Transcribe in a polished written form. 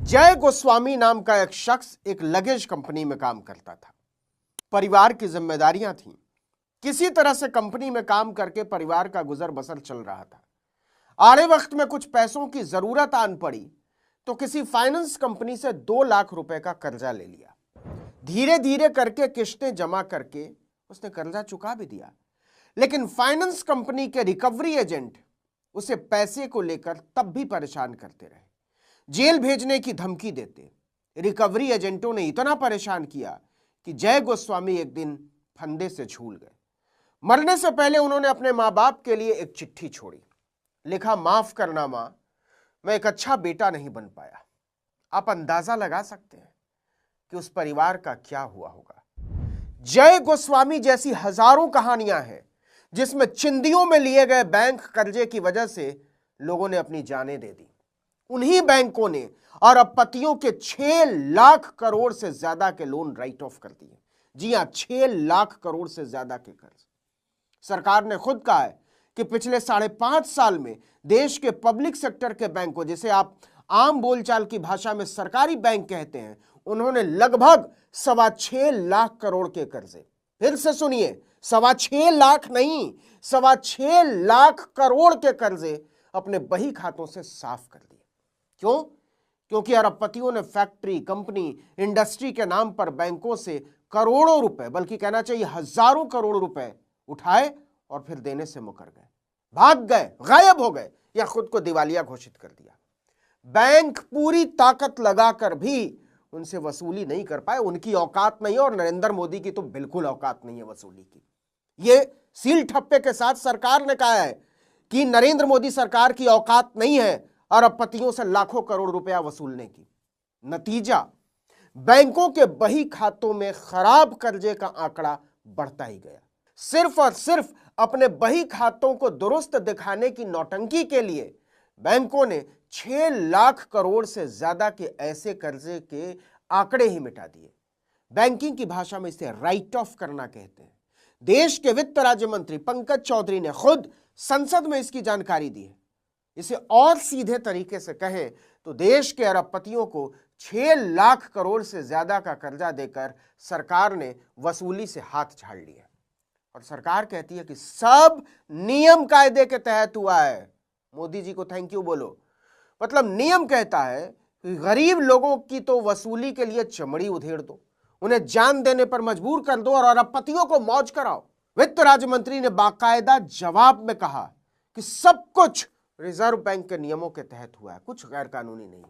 जय गोस्वामी नाम का एक शख्स एक लगेज कंपनी में काम करता था। परिवार की जिम्मेदारियां थीं। किसी तरह से कंपनी में काम करके परिवार का गुजर बसर चल रहा था। आड़े वक्त में कुछ पैसों की जरूरत आन पड़ी तो किसी फाइनेंस कंपनी से 2 लाख रुपए का कर्जा ले लिया। धीरे धीरे करके किस्तें जमा करके उसने कर्जा चुका भी दिया, लेकिन फाइनेंस कंपनी के रिकवरी एजेंट उसे पैसे को लेकर तब भी परेशान करते रहे। जेल भेजने की धमकी देते। रिकवरी एजेंटों ने इतना परेशान किया कि जय गोस्वामी एक दिन फंदे से झूल गए। मरने से पहले उन्होंने अपने माँ बाप के लिए एक चिट्ठी छोड़ी। लिखा, माफ करना मां, मैं एक अच्छा बेटा नहीं बन पाया। आप अंदाजा लगा सकते हैं कि उस परिवार का क्या हुआ होगा। जय गोस्वामी जैसी हजारों कहानियां हैं जिसमें चिंदियों में लिए गए बैंक कर्जे की वजह से लोगों ने अपनी जानें दे दी। उन्हीं बैंकों ने अरबपतियों के 6 लाख करोड़ से ज्यादा के लोन राइट ऑफ कर दिए। जी हां, 6 लाख करोड़ से ज्यादा के कर्ज। सरकार ने खुद कहा है कि पिछले 5.5 साल में देश के पब्लिक सेक्टर के बैंकों, जिसे आप आम बोलचाल की भाषा में सरकारी बैंक कहते हैं, उन्होंने लगभग 6.25 लाख करोड़ के कर्जे, फिर से सुनिए, 6.25 लाख नहीं, 6.25 लाख करोड़ के कर्जे अपने बही खातों से साफ कर दिए। क्यों? क्योंकि अरबपतियों ने फैक्ट्री, कंपनी, इंडस्ट्री के नाम पर बैंकों से करोड़ों रुपए, बल्कि कहना चाहिए हजारों करोड़ रुपए उठाए और फिर देने से मुकर गए, भाग गए, गायब हो गए या खुद को दिवालिया घोषित कर दिया। बैंक पूरी ताकत लगाकर भी उनसे वसूली नहीं कर पाए। उनकी औकात नहीं है और नरेंद्र मोदी की तो बिल्कुल औकात नहीं है वसूली की। ये सील ठप्पे के साथ सरकार ने कहा है कि नरेंद्र मोदी सरकार की औकात नहीं है अरबपतियों से लाखों करोड़ रुपया वसूलने की। नतीजा, बैंकों के बही खातों में खराब कर्जे का आंकड़ा बढ़ता ही गया। सिर्फ और सिर्फ अपने बही खातों को दुरुस्त दिखाने की नौटंकी के लिए बैंकों ने 6 लाख करोड़ से ज्यादा के ऐसे कर्जे के आंकड़े ही मिटा दिए। बैंकिंग की भाषा में इसे राइट ऑफ करना कहते हैं। देश के वित्त राज्य मंत्री पंकज चौधरी ने खुद संसद में इसकी जानकारी दी है। इसे और सीधे तरीके से कहें तो देश के अरबपतियों को 6 लाख करोड़ से ज्यादा का कर्जा देकर सरकार ने वसूली से हाथ झाड़ लिया और सरकार कहती है कि सब नियम कायदे के तहत हुआ है। मोदी जी को थैंक यू बोलो। मतलब नियम कहता है कि गरीब लोगों की तो वसूली के लिए चमड़ी उधेड़ दो, उन्हें जान देने पर मजबूर कर दो और अरबपतियों को मौज कराओ। वित्त राज्य मंत्री ने बाकायदा जवाब में कहा कि सब कुछ रिजर्व बैंक के नियमों के तहत हुआ है, कुछ गैर कानूनी नहीं।